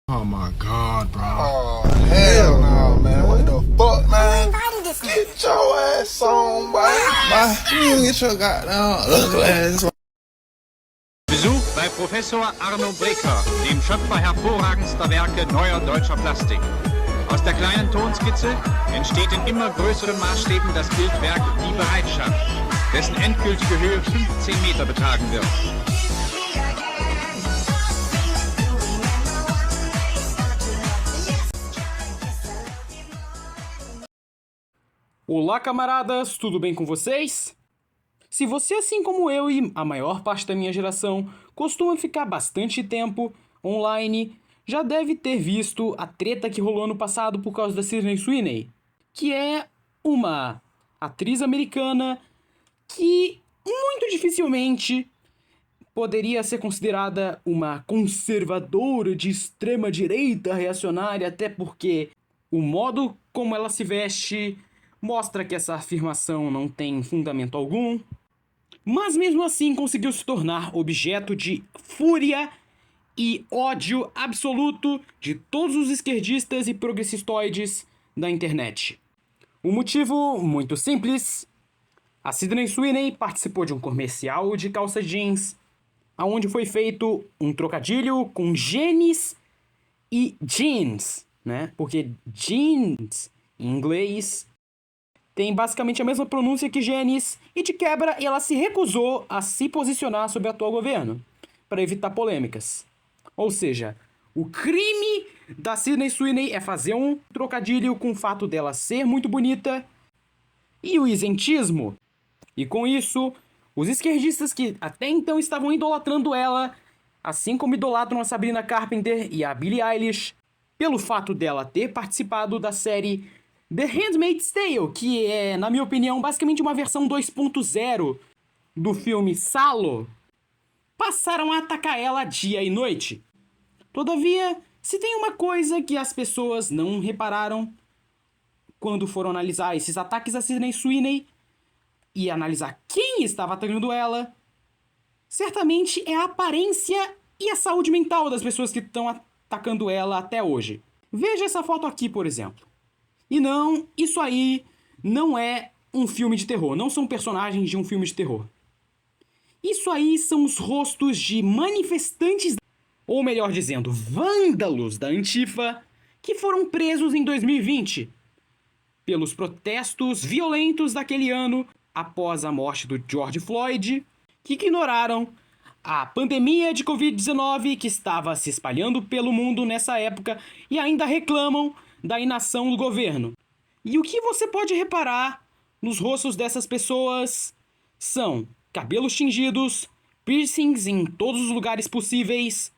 Oh my god, bro. Oh, hell no, man. What the fuck, man? This man. Get your ass on, boy. You get your goddamn ugly ass on. Besuch bei Professor Arno Breker, dem Schöpfer hervorragendster Werke neuer deutscher Plastik. Aus der kleinen Tonskizze entsteht in immer größeren Maßstäben das Bildwerk Die Bereitschaft, dessen endgültige Höhe 15 Meter betragen wird. Olá, camaradas, tudo bem com vocês? Se você, assim como eu e a maior parte da minha geração, costuma ficar bastante tempo online, já deve ter visto a treta que rolou ano passado por causa da Sydney Sweeney, que é uma atriz americana que muito dificilmente poderia ser considerada uma conservadora de extrema direita reacionária, até porque o modo como ela se veste mostra que essa afirmação não tem fundamento algum, mas mesmo assim conseguiu se tornar objeto de fúria e ódio absoluto de todos os esquerdistas e progressistoides da internet. O motivo muito simples: a Sydney Sweeney participou de um comercial de calça jeans, onde foi feito um trocadilho com genes e jeans, né? Porque jeans em inglês tem basicamente a mesma pronúncia que genes, e de quebra ela se recusou a se posicionar sobre o atual governo, para evitar polêmicas. Ou seja, o crime da Sydney Sweeney é fazer um trocadilho com o fato dela ser muito bonita e o isentismo. E com isso, os esquerdistas que até então estavam idolatrando ela, assim como idolatram a Sabrina Carpenter e a Billie Eilish, pelo fato dela ter participado da série The Handmaid's Tale, que é, na minha opinião, basicamente uma versão 2.0 do filme Salo, passaram a atacar ela dia e noite. Todavia, se tem uma coisa que as pessoas não repararam quando foram analisar esses ataques a Sydney Sweeney e analisar quem estava atacando ela, certamente é a aparência e a saúde mental das pessoas que estão atacando ela até hoje. Veja essa foto aqui, por exemplo. E não, isso aí não é um filme de terror, não são personagens de um filme de terror. Isso aí são os rostos de manifestantes, ou melhor dizendo, vândalos da Antifa, que foram presos em 2020 pelos protestos violentos daquele ano após a morte do George Floyd, que ignoraram a pandemia de Covid-19 que estava se espalhando pelo mundo nessa época e ainda reclamam da inação do governo. E o que você pode reparar nos rostos dessas pessoas são cabelos tingidos, piercings em todos os lugares possíveis,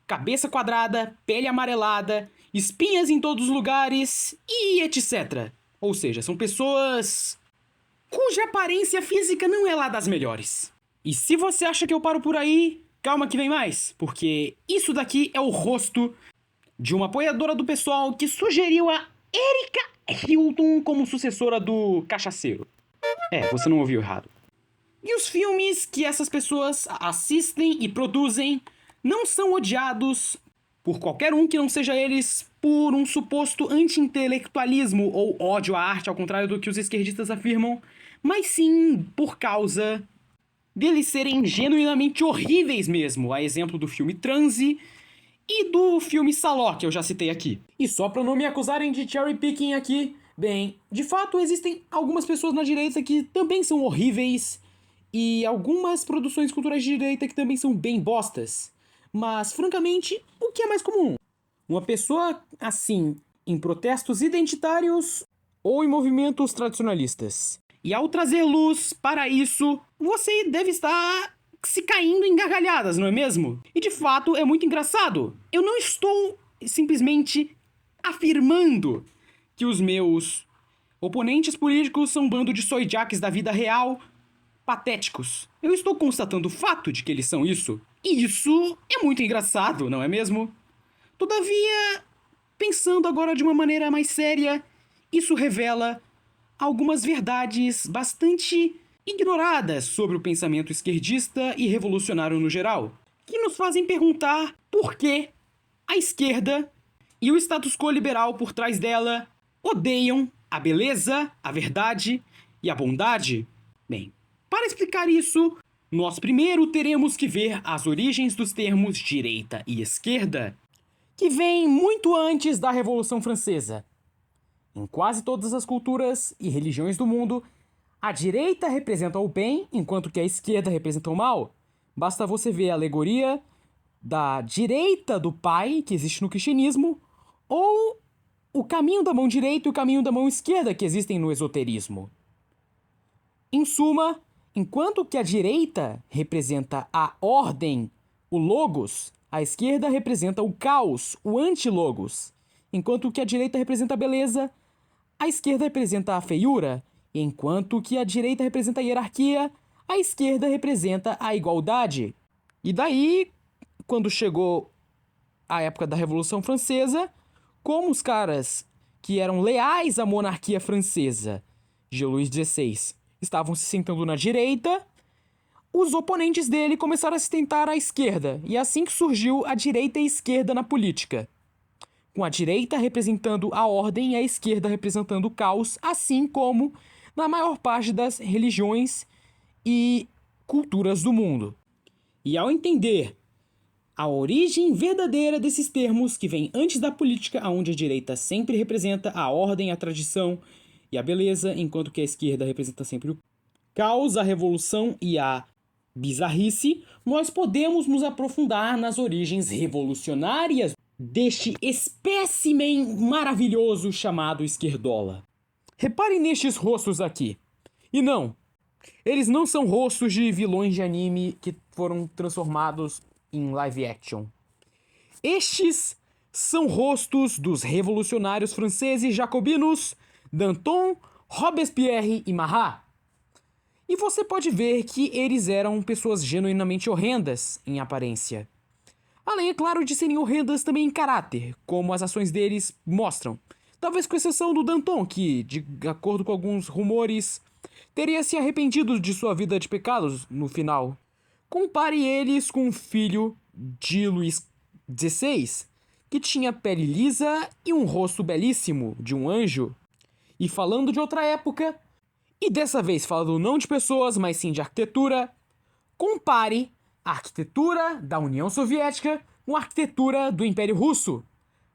cabeça quadrada, pele amarelada, espinhas em todos os lugares e etc. Ou seja, são pessoas cuja aparência física não é lá das melhores. E se você acha que eu paro por aí, calma que vem mais, porque isso daqui é o rosto de uma apoiadora do pessoal que sugeriu a Erika Hilton como sucessora do cachaceiro. É, você não ouviu errado. E os filmes que essas pessoas assistem e produzem não são odiados por qualquer um que não seja eles por um suposto anti-intelectualismo ou ódio à arte, ao contrário do que os esquerdistas afirmam, mas sim por causa deles serem genuinamente horríveis mesmo, a exemplo do filme Transe e do filme Saló, que eu já citei aqui. E só pra não me acusarem de cherry picking aqui, bem, de fato existem algumas pessoas na direita que também são horríveis e algumas produções culturais de direita que também são bem bostas. Mas, francamente, o que é mais comum? Uma pessoa assim, em protestos identitários ou em movimentos tradicionalistas. E ao trazer luz para isso, você deve estar se caindo em gargalhadas, não é mesmo? E de fato é muito engraçado. Eu não estou simplesmente afirmando que os meus oponentes políticos são um bando de soijaques da vida real, patéticos. Eu estou constatando o fato de que eles são isso. E isso é muito engraçado, não é mesmo? Todavia, pensando agora de uma maneira mais séria, isso revela algumas verdades bastante ignoradas sobre o pensamento esquerdista e revolucionário no geral, que nos fazem perguntar por que a esquerda e o status quo liberal por trás dela odeiam a beleza, a verdade e a bondade? Bem, para explicar isso, nós primeiro teremos que ver as origens dos termos direita e esquerda, que vêm muito antes da Revolução Francesa. Em quase todas as culturas e religiões do mundo, a direita representa o bem, enquanto que a esquerda representa o mal. Basta você ver a alegoria da direita do pai, que existe no cristianismo, ou o caminho da mão direita e o caminho da mão esquerda, que existem no esoterismo. Em suma, enquanto que a direita representa a ordem, o logos, a esquerda representa o caos, o anti-logos. Enquanto que a direita representa a beleza, a esquerda representa a feiura. Enquanto que a direita representa a hierarquia, a esquerda representa a igualdade. E daí, quando chegou a época da Revolução Francesa, como os caras que eram leais à monarquia francesa de Luís XVI estavam se sentando na direita, os oponentes dele começaram a se tentar à esquerda, e é assim que surgiu a direita e a esquerda na política. Com a direita representando a ordem e a esquerda representando o caos, assim como na maior parte das religiões e culturas do mundo. E ao entender a origem verdadeira desses termos que vem antes da política, onde a direita sempre representa a ordem, a tradição e a beleza, enquanto que a esquerda representa sempre o caos, a revolução e a bizarrice, nós podemos nos aprofundar nas origens revolucionárias deste espécimen maravilhoso chamado esquerdola. Reparem nestes rostos aqui. E não, eles não são rostos de vilões de anime que foram transformados em live action. Estes são rostos dos revolucionários franceses jacobinos Danton, Robespierre e Marat. E você pode ver que eles eram pessoas genuinamente horrendas em aparência. Além, é claro, de serem horrendas também em caráter, como as ações deles mostram. Talvez com exceção do Danton, que, de acordo com alguns rumores, teria se arrependido de sua vida de pecados no final. Compare eles com o filho de Luís XVI, que tinha pele lisa e um rosto belíssimo de um anjo. E falando de outra época, e dessa vez falando não de pessoas, mas sim de arquitetura, compare a arquitetura da União Soviética com a arquitetura do Império Russo.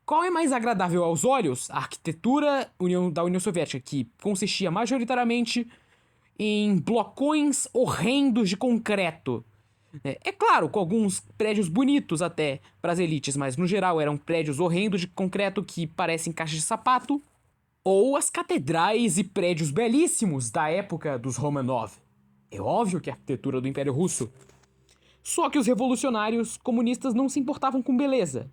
Qual é mais agradável aos olhos? A arquitetura da União Soviética, que consistia majoritariamente em blocões horrendos de concreto. É claro, com alguns prédios bonitos até para as elites, mas no geral eram prédios horrendos de concreto que parecem caixas de sapato. Ou as catedrais e prédios belíssimos da época dos Romanov. É óbvio que é a arquitetura do Império Russo. Só que os revolucionários comunistas não se importavam com beleza.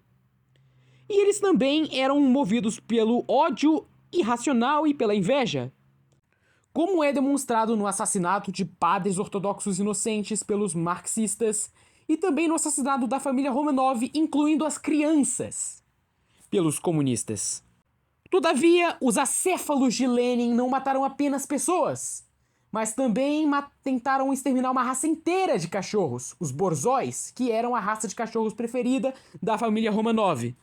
E eles também eram movidos pelo ódio irracional e pela inveja. Como é demonstrado no assassinato de padres ortodoxos inocentes pelos marxistas e também no assassinato da família Romanov, incluindo as crianças, pelos comunistas. Todavia, os acéfalos de Lenin não mataram apenas pessoas, mas também tentaram exterminar uma raça inteira de cachorros, os borzóis, que eram a raça de cachorros preferida da família Romanov.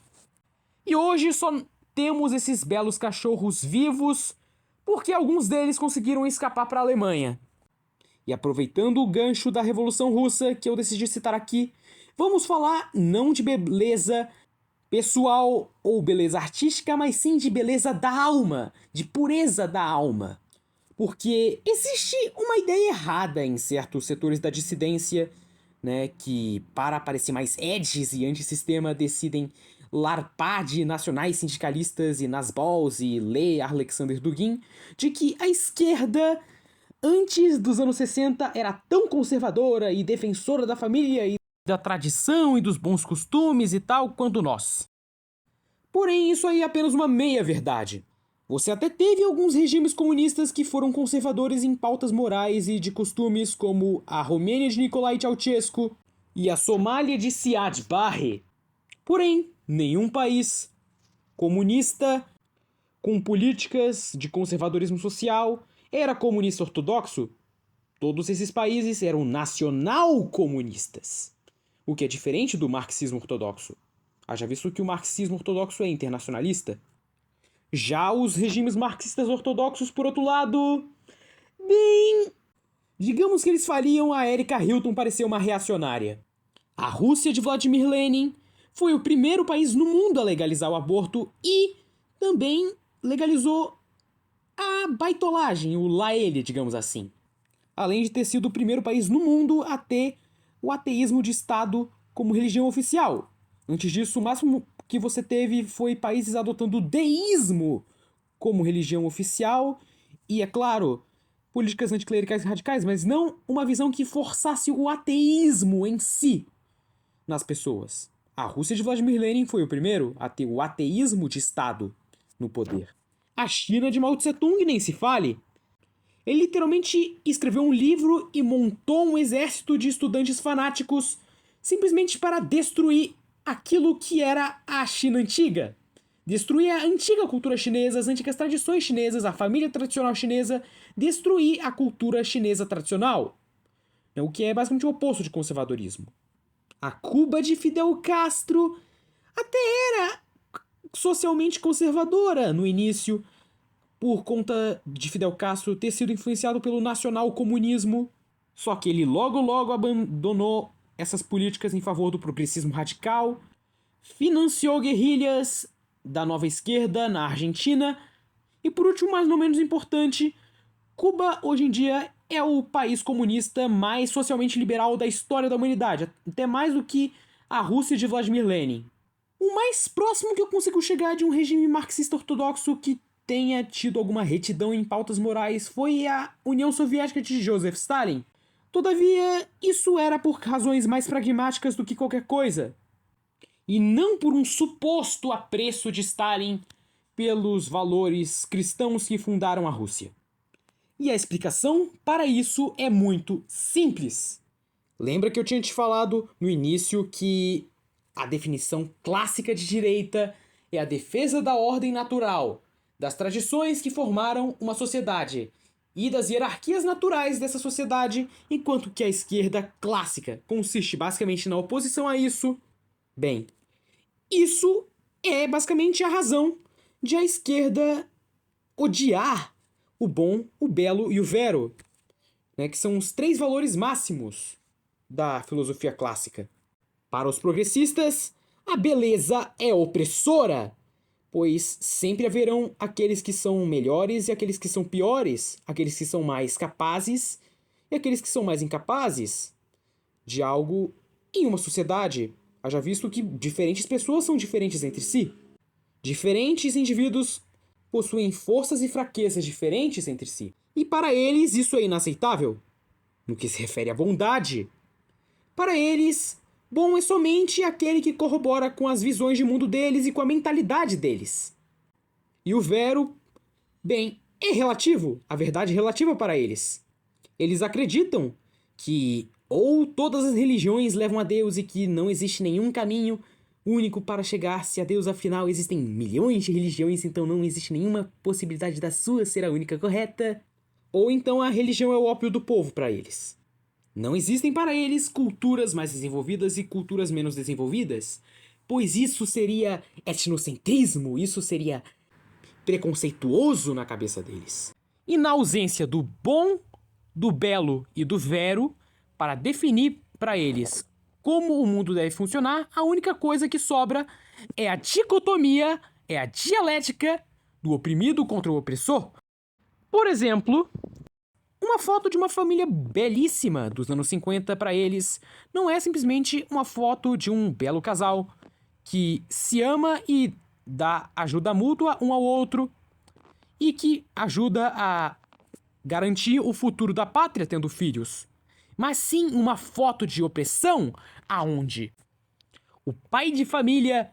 E hoje só temos esses belos cachorros vivos porque alguns deles conseguiram escapar para a Alemanha. E aproveitando o gancho da Revolução Russa que eu decidi citar aqui, vamos falar não de beleza pessoal ou beleza artística, mas sim de beleza da alma, de pureza da alma. Porque existe uma ideia errada em certos setores da dissidência, né, que para parecer mais edges e antissistema decidem larpar de nacionais sindicalistas e Nasballs e ler Alexander Dugin, de que a esquerda, antes dos anos 60, era tão conservadora e defensora da família e da tradição e dos bons costumes e tal quanto nós. Porém, isso aí é apenas uma meia-verdade. Você até teve alguns regimes comunistas que foram conservadores em pautas morais e de costumes, como a Romênia de Nicolae Ceausescu e a Somália de Siad Barre. Porém, nenhum país comunista com políticas de conservadorismo social era comunista ortodoxo. Todos esses países eram nacional-comunistas, o que é diferente do marxismo ortodoxo. haja visto que o marxismo ortodoxo é internacionalista. Já os regimes marxistas ortodoxos, por outro lado, bem, digamos que eles fariam a Erika Hilton parecer uma reacionária. A Rússia de Vladimir Lenin foi o primeiro país no mundo a legalizar o aborto e também legalizou a baitolagem, o laele, digamos assim. Além de ter sido o primeiro país no mundo a ter o ateísmo de Estado como religião oficial. Antes disso, o máximo que você teve foi países adotando o deísmo como religião oficial e, é claro, políticas anticlericais radicais, mas não uma visão que forçasse o ateísmo em si nas pessoas. A Rússia de Vladimir Lenin foi o primeiro a ter o ateísmo de Estado no poder. A China de Mao Tse-tung nem se fale. Ele literalmente escreveu um livro e montou um exército de estudantes fanáticos simplesmente para destruir aquilo que era a China antiga. Destruir a antiga cultura chinesa, as antigas tradições chinesas, a família tradicional chinesa, destruir a cultura chinesa tradicional. O que é basicamente o oposto de conservadorismo. A Cuba de Fidel Castro até era socialmente conservadora no início, por conta de Fidel Castro ter sido influenciado pelo nacional-comunismo, só que ele logo abandonou essas políticas em favor do progressismo radical, financiou guerrilhas da nova esquerda na Argentina e, por último, mas não menos importante, Cuba hoje em dia é o país comunista mais socialmente liberal da história da humanidade, até mais do que a Rússia de Vladimir Lenin. O mais próximo que eu consigo chegar de um regime marxista ortodoxo que tenha tido alguma retidão em pautas morais foi a União Soviética de Joseph Stalin. Todavia, isso era por razões mais pragmáticas do que qualquer coisa, e não por um suposto apreço de Stalin pelos valores cristãos que fundaram a Rússia. E a explicação para isso é muito simples. Lembra que eu tinha te falado no início que a definição clássica de direita é a defesa da ordem natural, das tradições que formaram uma sociedade e das hierarquias naturais dessa sociedade, enquanto que a esquerda clássica consiste basicamente na oposição a isso? Bem, isso é basicamente a razão de a esquerda odiar o bom, o belo e o vero, né, que são os 3 valores máximos da filosofia clássica. Para os progressistas, a beleza é opressora, pois sempre haverão aqueles que são melhores e aqueles que são piores, aqueles que são mais capazes e aqueles que são mais incapazes de algo em uma sociedade. Haja visto que diferentes pessoas são diferentes entre si. Diferentes indivíduos possuem forças e fraquezas diferentes entre si. E para eles isso é inaceitável. No que se refere à bondade, para eles, bom é somente aquele que corrobora com as visões de mundo deles e com a mentalidade deles. E o vero, bem, é relativo, a verdade é relativa para eles. Eles acreditam que ou todas as religiões levam a Deus e que não existe nenhum caminho único para chegar-se a Deus, afinal existem milhões de religiões, então não existe nenhuma possibilidade da sua ser a única correta. Ou então a religião é o ópio do povo para eles. Não existem para eles culturas mais desenvolvidas e culturas menos desenvolvidas, pois isso seria etnocentrismo, isso seria preconceituoso na cabeça deles. E na ausência do bom, do belo e do vero, para definir para eles como o mundo deve funcionar, a única coisa que sobra é a dicotomia, é a dialética do oprimido contra o opressor. Por exemplo, uma foto de uma família belíssima dos anos 50 para eles não é simplesmente uma foto de um belo casal que se ama e dá ajuda mútua um ao outro e que ajuda a garantir o futuro da pátria tendo filhos, mas sim uma foto de opressão aonde o pai de família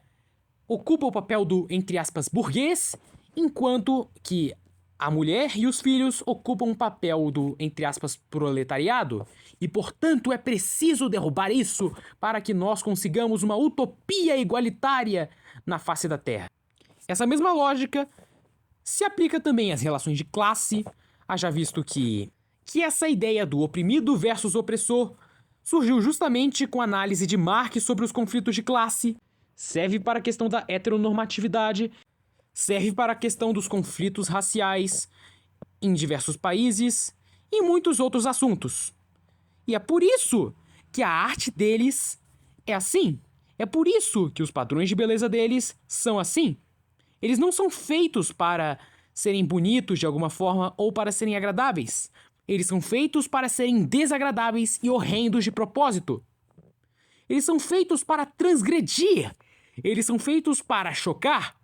ocupa o papel do, entre aspas, burguês, enquanto que a mulher e os filhos ocupam o papel do, entre aspas, proletariado, e portanto é preciso derrubar isso para que nós consigamos uma utopia igualitária na face da Terra. Essa mesma lógica se aplica também às relações de classe, haja visto que essa ideia do oprimido versus opressor surgiu justamente com a análise de Marx sobre os conflitos de classe, serve para a questão da heteronormatividade, serve para a questão dos conflitos raciais em diversos países e muitos outros assuntos. E é por isso que a arte deles é assim. É por isso que os padrões de beleza deles são assim. Eles não são feitos para serem bonitos de alguma forma ou para serem agradáveis. Eles são feitos para serem desagradáveis e horrendos de propósito. Eles são feitos para transgredir. Eles são feitos para chocar.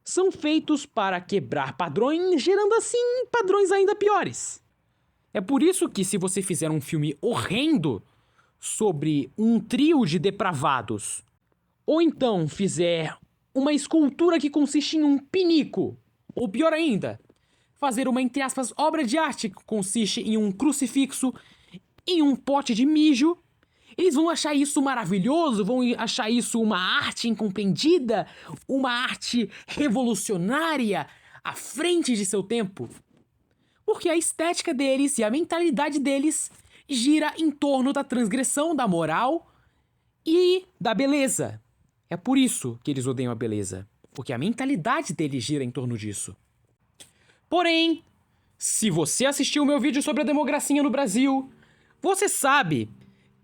São feitos para quebrar padrões, gerando assim padrões ainda piores. É por isso que se você fizer um filme horrendo sobre um trio de depravados, ou então fizer uma escultura que consiste em um pinico, ou pior ainda, fazer uma, entre aspas, obra de arte que consiste em um crucifixo em um pote de mijo, eles vão achar isso maravilhoso, vão achar isso uma arte incompreendida, uma arte revolucionária à frente de seu tempo. Porque a estética deles e a mentalidade deles gira em torno da transgressão da moral e da beleza. É por isso que eles odeiam a beleza, porque a mentalidade deles gira em torno disso. Porém, se você assistiu o meu vídeo sobre a democracia no Brasil, você sabe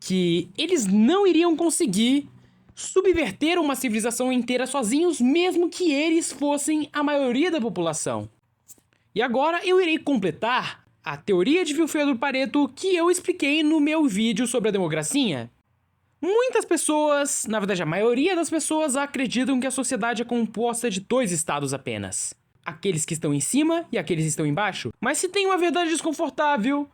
que eles não iriam conseguir subverter uma civilização inteira sozinhos, mesmo que eles fossem a maioria da população. E agora eu irei completar a teoria de Vilfredo Pareto que eu expliquei no meu vídeo sobre a democracia. Muitas pessoas, na verdade a maioria das pessoas, acreditam que a sociedade é composta de 2 estados apenas. Aqueles que estão em cima e aqueles que estão embaixo. Mas se tem uma verdade desconfortável,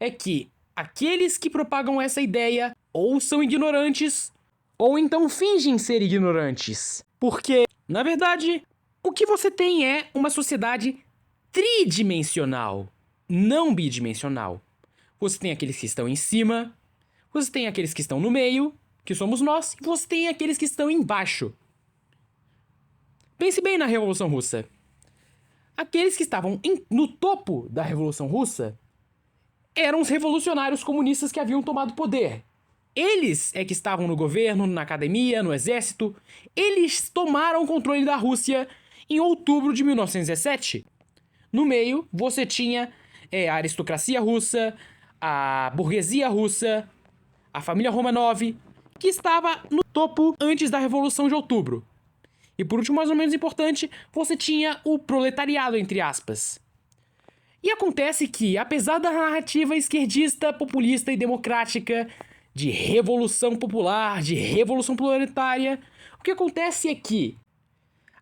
é que aqueles que propagam essa ideia ou são ignorantes, ou então fingem ser ignorantes. Porque, na verdade, o que você tem é uma sociedade tridimensional, não bidimensional. Você tem aqueles que estão em cima, você tem aqueles que estão no meio, que somos nós, e você tem aqueles que estão embaixo. Pense bem na Revolução Russa. Aqueles que estavam no topo da Revolução Russa eram os revolucionários comunistas que haviam tomado poder. Eles é que estavam no governo, na academia, no exército. Eles tomaram o controle da Rússia em outubro de 1917. No meio, você tinha a aristocracia russa, a burguesia russa, a família Romanov, que estava no topo antes da Revolução de Outubro. E por último, mais ou menos importante, você tinha o proletariado, entre aspas. E acontece que, apesar da narrativa esquerdista, populista e democrática de revolução popular, de revolução proletária, o que acontece é que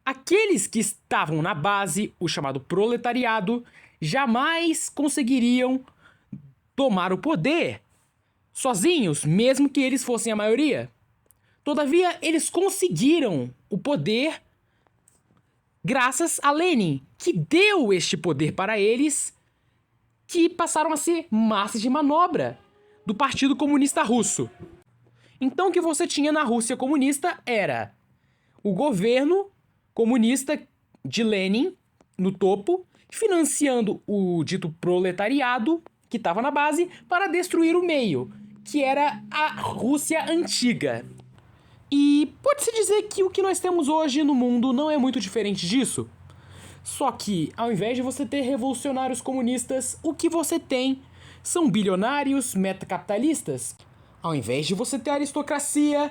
aqueles que estavam na base, o chamado proletariado, jamais conseguiriam tomar o poder sozinhos, mesmo que eles fossem a maioria. Todavia, eles conseguiram o poder graças a Lenin, que deu este poder para eles, que passaram a ser massas de manobra do Partido Comunista Russo. Então o que você tinha na Rússia comunista era o governo comunista de Lenin no topo, financiando o dito proletariado, que estava na base, para destruir o meio, que era a Rússia antiga. E pode-se dizer que o que nós temos hoje no mundo não é muito diferente disso. Só que, ao invés de você ter revolucionários comunistas, o que você tem são bilionários metacapitalistas. Ao invés de você ter a aristocracia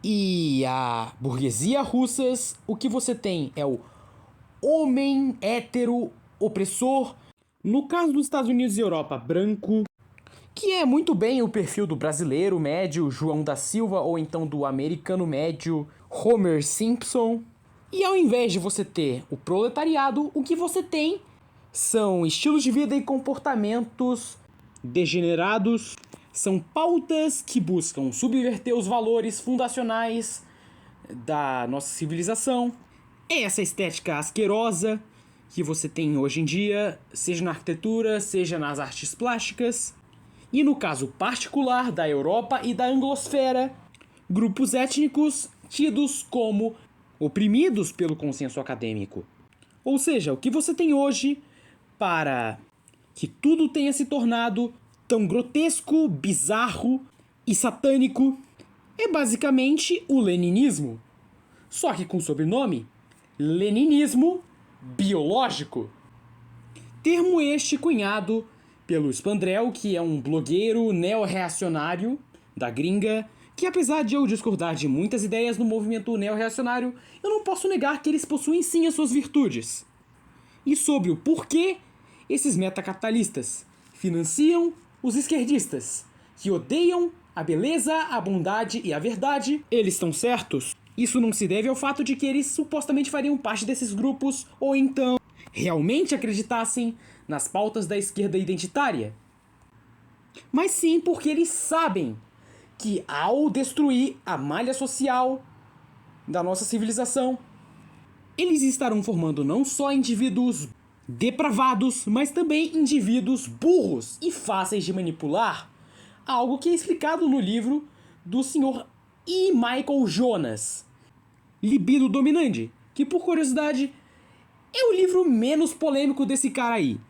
e a burguesia russas, o que você tem é o homem hétero opressor. No caso dos Estados Unidos e Europa, branco, que é muito bem o perfil do brasileiro médio João da Silva, ou então do americano médio Homer Simpson. E ao invés de você ter o proletariado, o que você tem são estilos de vida e comportamentos degenerados, são pautas que buscam subverter os valores fundacionais da nossa civilização. É essa estética asquerosa que você tem hoje em dia, seja na arquitetura, seja nas artes plásticas. E no caso particular da Europa e da anglosfera, grupos étnicos tidos como oprimidos pelo consenso acadêmico. Ou seja, o que você tem hoje para que tudo tenha se tornado tão grotesco, bizarro e satânico é basicamente o leninismo. só que com o sobrenome Leninismo Biológico. Termo este cunhado pelo Spandrel, que é um blogueiro neo-reacionário da gringa, que apesar de eu discordar de muitas ideias no movimento neo-reacionário, eu não posso negar que eles possuem sim as suas virtudes. E sobre o porquê esses metacapitalistas financiam os esquerdistas, que odeiam a beleza, a bondade e a verdade, eles estão certos? Isso não se deve ao fato de que eles supostamente fariam parte desses grupos, ou então realmente acreditassem nas pautas da esquerda identitária. Mas sim porque eles sabem que ao destruir a malha social da nossa civilização, eles estarão formando não só indivíduos depravados, mas também indivíduos burros e fáceis de manipular. Algo que é explicado no livro do Sr. E. Michael Jonas, Libido Dominante, que por curiosidade é o livro menos polêmico desse cara aí.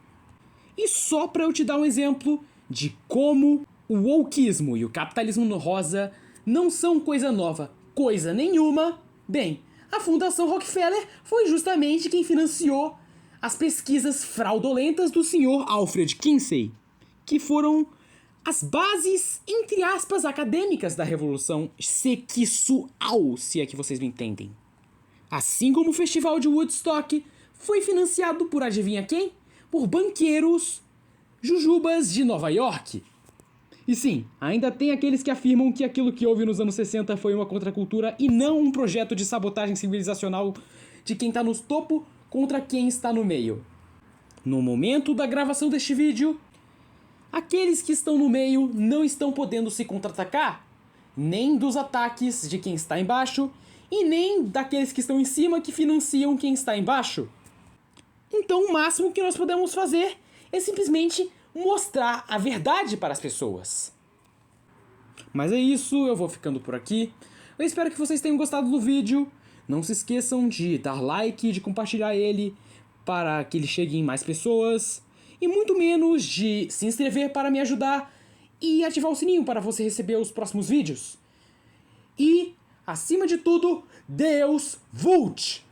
E só pra eu te dar um exemplo de como o wokeismo e o capitalismo rosa não são coisa nova, coisa nenhuma, bem, a Fundação Rockefeller foi justamente quem financiou as pesquisas fraudulentas do Sr. Alfred Kinsey, que foram as bases, entre aspas, acadêmicas da Revolução Sexual, se é que vocês me entendem. Assim como o Festival de Woodstock foi financiado por adivinha quem? Por banqueiros jujubas de Nova York. E sim, ainda tem aqueles que afirmam que aquilo que houve nos anos 60 foi uma contracultura e não um projeto de sabotagem civilizacional de quem está no topo contra quem está no meio. No momento da gravação deste vídeo, aqueles que estão no meio não estão podendo se contra-atacar, nem dos ataques de quem está embaixo e nem daqueles que estão em cima que financiam quem está embaixo. Então o máximo que nós podemos fazer é simplesmente mostrar a verdade para as pessoas. Mas é isso, eu vou ficando por aqui. Eu espero que vocês tenham gostado do vídeo. Não se esqueçam de dar like, de compartilhar ele para que ele chegue em mais pessoas. E muito menos de se inscrever para me ajudar e ativar o sininho para você receber os próximos vídeos. E, acima de tudo, Deus Vult!